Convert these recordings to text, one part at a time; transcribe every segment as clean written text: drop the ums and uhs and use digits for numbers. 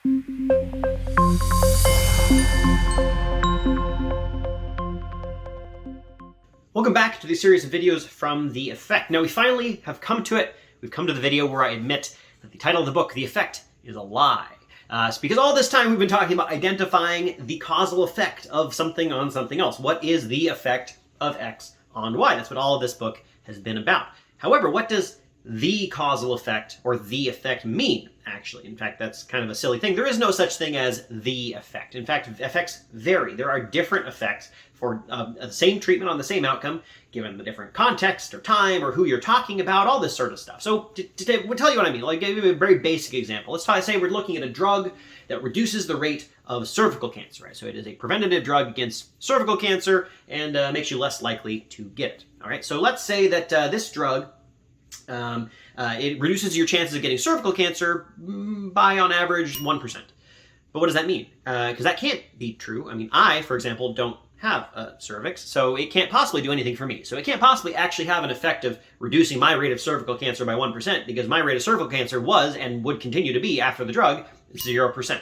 Welcome back to the series of videos from The Effect. Now we finally have come to it. We've come to the video where I admit that the title of the book, The Effect, is a lie. It's because all this time we've been talking about identifying the causal effect of something on something else. What is the effect of X on Y? That's what all of this book has been about. However, what does the causal effect or the effect mean, actually? In fact, that's kind of a silly thing. There is no such thing as the effect. In fact, effects vary. There are different effects for the same treatment on the same outcome, given the different context or time or who you're talking about, all this sort of stuff. So we'll tell you what I mean. I'll give you a very basic example. Let's say we're looking at a drug that reduces the rate of cervical cancer, right? So it is a preventative drug against cervical cancer and makes you less likely to get it. All right. So let's say that this drug it reduces your chances of getting cervical cancer by, on average, 1%. But what does that mean? Because that can't be true. I mean, I, for example, don't have a cervix, so it can't possibly do anything for me. So it can't possibly actually have an effect of reducing my rate of cervical cancer by 1%, because my rate of cervical cancer was, and would continue to be after the drug, 0%.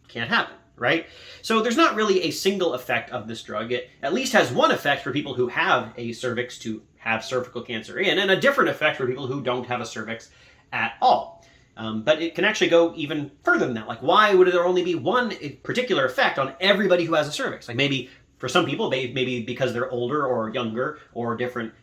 Can't happen, right? So there's not really a single effect of this drug. It at least has one effect for people who have a cervix to have cervical cancer in, and a different effect for people who don't have a cervix at all. But it can actually go even further than that. Like, why would there only be one particular effect on everybody who has a cervix? Like, maybe for some people, maybe because they're older or younger or different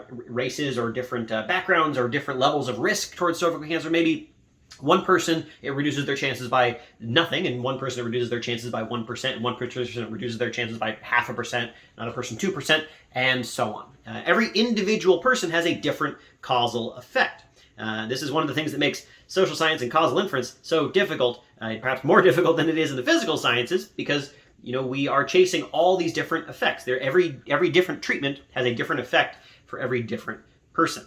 races or different backgrounds or different levels of risk towards cervical cancer, maybe one person, it reduces their chances by nothing, and one person, it reduces their chances by 1%, and one person, it reduces their chances by 0.5%, another person 2%, and so on. Every individual person has a different causal effect. This is one of the things that makes social science and causal inference so difficult, perhaps more difficult than it is in the physical sciences, because we are chasing all these different effects. Every different treatment has a different effect for every different person.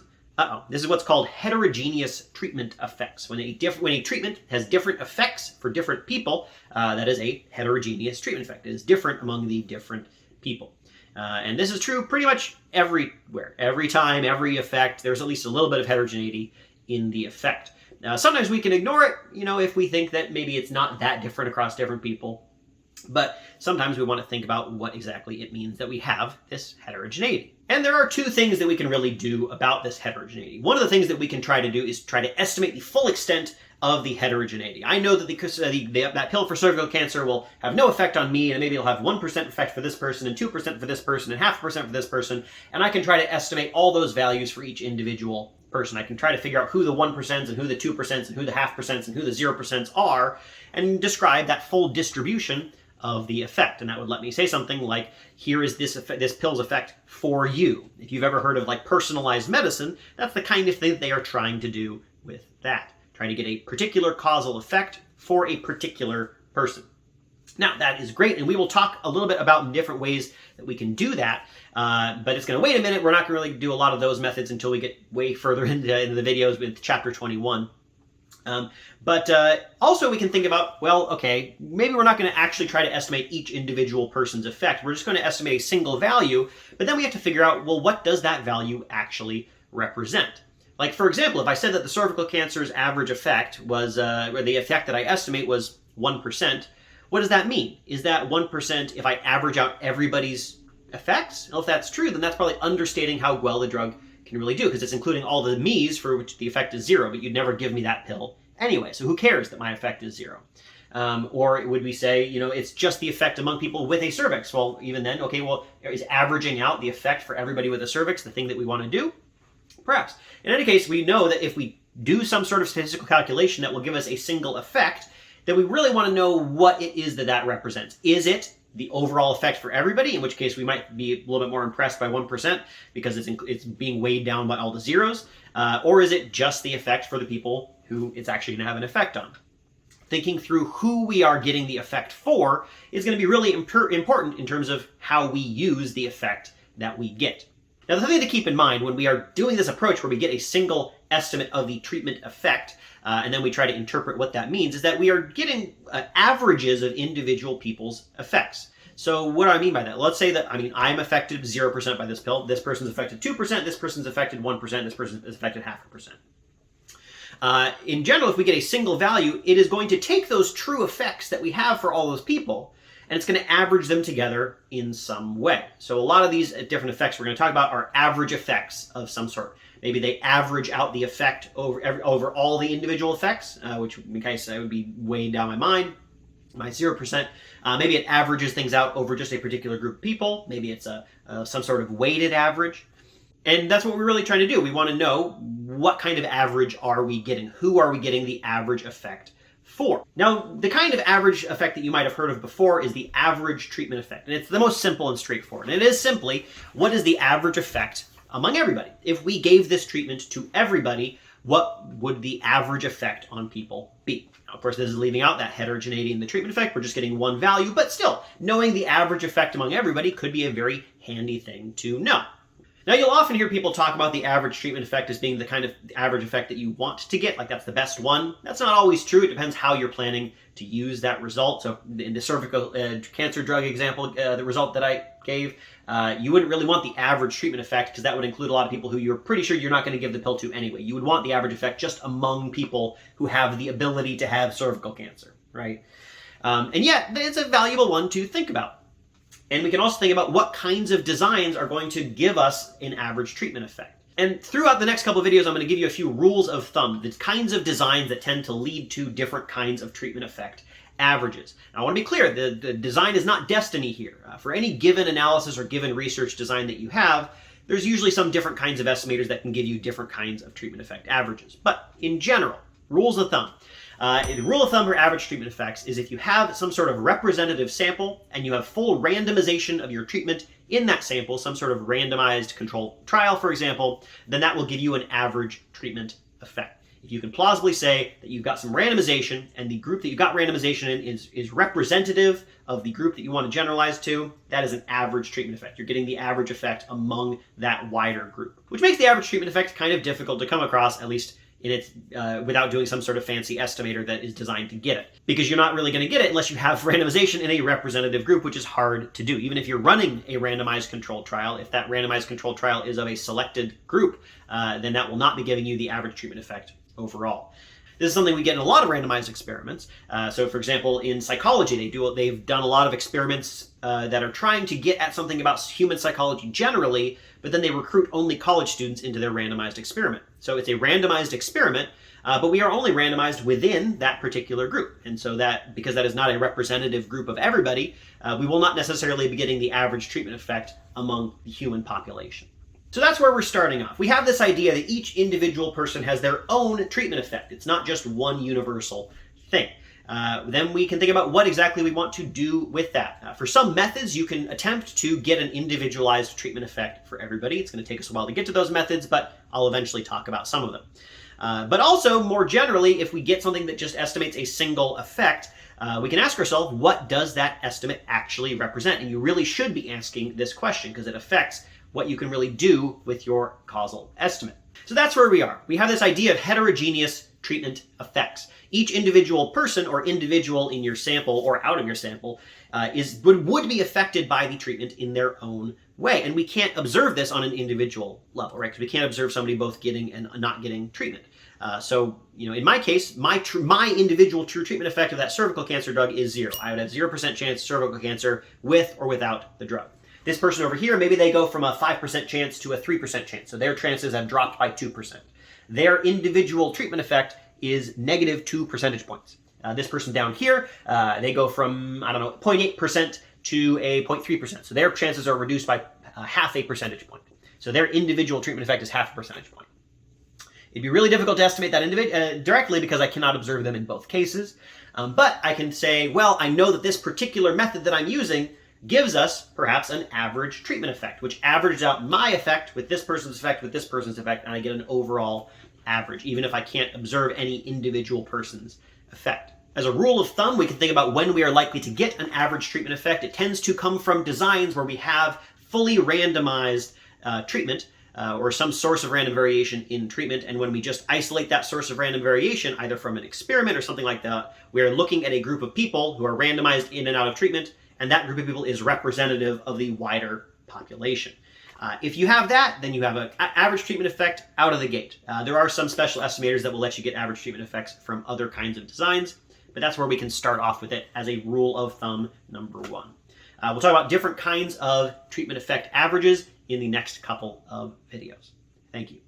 This is what's called heterogeneous treatment effects. When a treatment has different effects for different people, that is a heterogeneous treatment effect. It is different among the different people. And this is true pretty much everywhere. Every time, every effect, there's at least a little bit of heterogeneity in the effect. Sometimes we can ignore it, if we think that maybe it's not that different across different people. But sometimes we want to think about what exactly it means that we have this heterogeneity. And there are two things that we can really do about this heterogeneity. One of the things that we can try to do is try to estimate the full extent of the heterogeneity. I know that that pill for cervical cancer will have no effect on me, and maybe it'll have 1% effect for this person, and 2% for this person, and 0.5% for this person, and I can try to estimate all those values for each individual person. I can try to figure out who the 1% and who the 2% and who the 0.5% and who the 0% are, and describe that full distribution of the effect. And that would let me say something like, here is this pill's effect for you. If you've ever heard of personalized medicine, that's the kind of thing that they are trying to do with that. Trying to get a particular causal effect for a particular person. Now, that is great, and we will talk a little bit about different ways that we can do that, but it's going to wait a minute. We're not going to really do a lot of those methods until we get way further into the videos with chapter 21. But also we can think about, well, okay, maybe we're not going to actually try to estimate each individual person's effect. We're just going to estimate a single value, but then we have to figure out, well, what does that value actually represent? Like, for example, if I said that the cervical cancer's average effect was, or the effect that I estimate was 1%, what does that mean? Is that 1% if I average out everybody's effects? Well, if that's true, then that's probably understating how well the drug can really do, because it's including all the me's for which the effect is 0, but you'd never give me that pill anyway, so who cares that my effect is 0? Or would we say, it's just the effect among people with a cervix? Well, even then, okay, well, is averaging out the effect for everybody with a cervix the thing that we want to do? Perhaps. In any case, we know that if we do some sort of statistical calculation that will give us a single effect, then we really want to know what it is that represents. Is it the overall effect for everybody, in which case we might be a little bit more impressed by 1% because it's being weighed down by all the zeros, or is it just the effect for the people who it's actually going to have an effect on? Thinking through who we are getting the effect for is going to be really important in terms of how we use the effect that we get. Now, the thing to keep in mind when we are doing this approach where we get a single estimate of the treatment effect, and then we try to interpret what that means, is that we are getting averages of individual people's effects. So what do I mean by that? Let's say that, I'm affected 0% by this pill, this person's affected 2%, this person's affected 1%, this person is affected 0.5%. In general, if we get a single value, it is going to take those true effects that we have for all those people, and it's going to average them together in some way. So a lot of these different effects we're going to talk about are average effects of some sort. Maybe they average out the effect over all the individual effects, which in case I would be weighing down my mind, my 0%. Maybe it averages things out over just a particular group of people. Maybe it's some sort of weighted average. And that's what we're really trying to do. We want to know what kind of average are we getting? Who are we getting the average effect for? Now, the kind of average effect that you might have heard of before is the average treatment effect. And it's the most simple and straightforward. And it is simply, what is the average effect among everybody? If we gave this treatment to everybody, what would the average effect on people be? Now, of course, this is leaving out that heterogeneity in the treatment effect. We're just getting one value, but still, knowing the average effect among everybody could be a very handy thing to know. Now, you'll often hear people talk about the average treatment effect as being the kind of average effect that you want to get, like that's the best one. That's not always true. It depends how you're planning to use that result. So in the cervical cancer drug example, the result that I gave, you wouldn't really want the average treatment effect because that would include a lot of people who you're pretty sure you're not going to give the pill to anyway. You would want the average effect just among people who have the ability to have cervical cancer, right? And yet, it's a valuable one to think about. And we can also think about what kinds of designs are going to give us an average treatment effect. And throughout the next couple of videos, I'm going to give you a few rules of thumb, the kinds of designs that tend to lead to different kinds of treatment effect averages. Now, I want to be clear, the design is not destiny here. For any given analysis or given research design that you have, there's usually some different kinds of estimators that can give you different kinds of treatment effect averages. But in general, rules of thumb. The rule of thumb for average treatment effects is if you have some sort of representative sample and you have full randomization of your treatment in that sample, some sort of randomized controlled trial, for example, then that will give you an average treatment effect. If you can plausibly say that you've got some randomization and the group that you got randomization in is representative of the group that you want to generalize to, that is an average treatment effect. You're getting the average effect among that wider group, which makes the average treatment effect kind of difficult to come across, at least in its, without doing some sort of fancy estimator that is designed to get it. Because you're not really going to get it unless you have randomization in a representative group, which is hard to do. Even if you're running a randomized controlled trial, if that randomized controlled trial is of a selected group, then that will not be giving you the average treatment effect overall. This is something we get in a lot of randomized experiments. So for example, in psychology, they've done a lot of experiments that are trying to get at something about human psychology generally, but then they recruit only college students into their randomized experiment. So it's a randomized experiment, but we are only randomized within that particular group. And so because that is not a representative group of everybody, we will not necessarily be getting the average treatment effect among the human population. So that's where we're starting off. We have this idea that each individual person has their own treatment effect. It's not just one universal thing. Then we can think about what exactly we want to do with that. For some methods, you can attempt to get an individualized treatment effect for everybody. It's going to take us a while to get to those methods, but I'll eventually talk about some of them. But also, more generally, if we get something that just estimates a single effect, we can ask ourselves, what does that estimate actually represent? And you really should be asking this question because it affects what you can really do with your causal estimate. So that's where we are. We have this idea of heterogeneous treatment effects. Each individual person or individual in your sample or out of your sample would be affected by the treatment in their own way. And we can't observe this on an individual level, right? Because we can't observe somebody both getting and not getting treatment. So, in my case, my individual true treatment effect of that cervical cancer drug is 0. I would have 0% chance cervical cancer with or without the drug. This person over here, maybe they go from a 5% chance to a 3% chance. So their chances have dropped by 2%. Their individual treatment effect is negative 2 percentage points. This person down here, they go from, 0.8% to a 0.3%. So their chances are reduced by half a percentage point. So their individual treatment effect is half a percentage point. It'd be really difficult to estimate that directly because I cannot observe them in both cases. But I can say, well, I know that this particular method that I'm using gives us perhaps an average treatment effect, which averages out my effect with this person's effect with this person's effect, and I get an overall average, even if I can't observe any individual person's effect. As a rule of thumb, we can think about when we are likely to get an average treatment effect. It tends to come from designs where we have fully randomized treatment or some source of random variation in treatment, and when we just isolate that source of random variation, either from an experiment or something like that, we are looking at a group of people who are randomized in and out of treatment, and that group of people is representative of the wider population. If you have that, then you have an average treatment effect out of the gate. There are some special estimators that will let you get average treatment effects from other kinds of designs, but that's where we can start off with it as a rule of thumb number 1. We'll talk about different kinds of treatment effect averages in the next couple of videos. Thank you.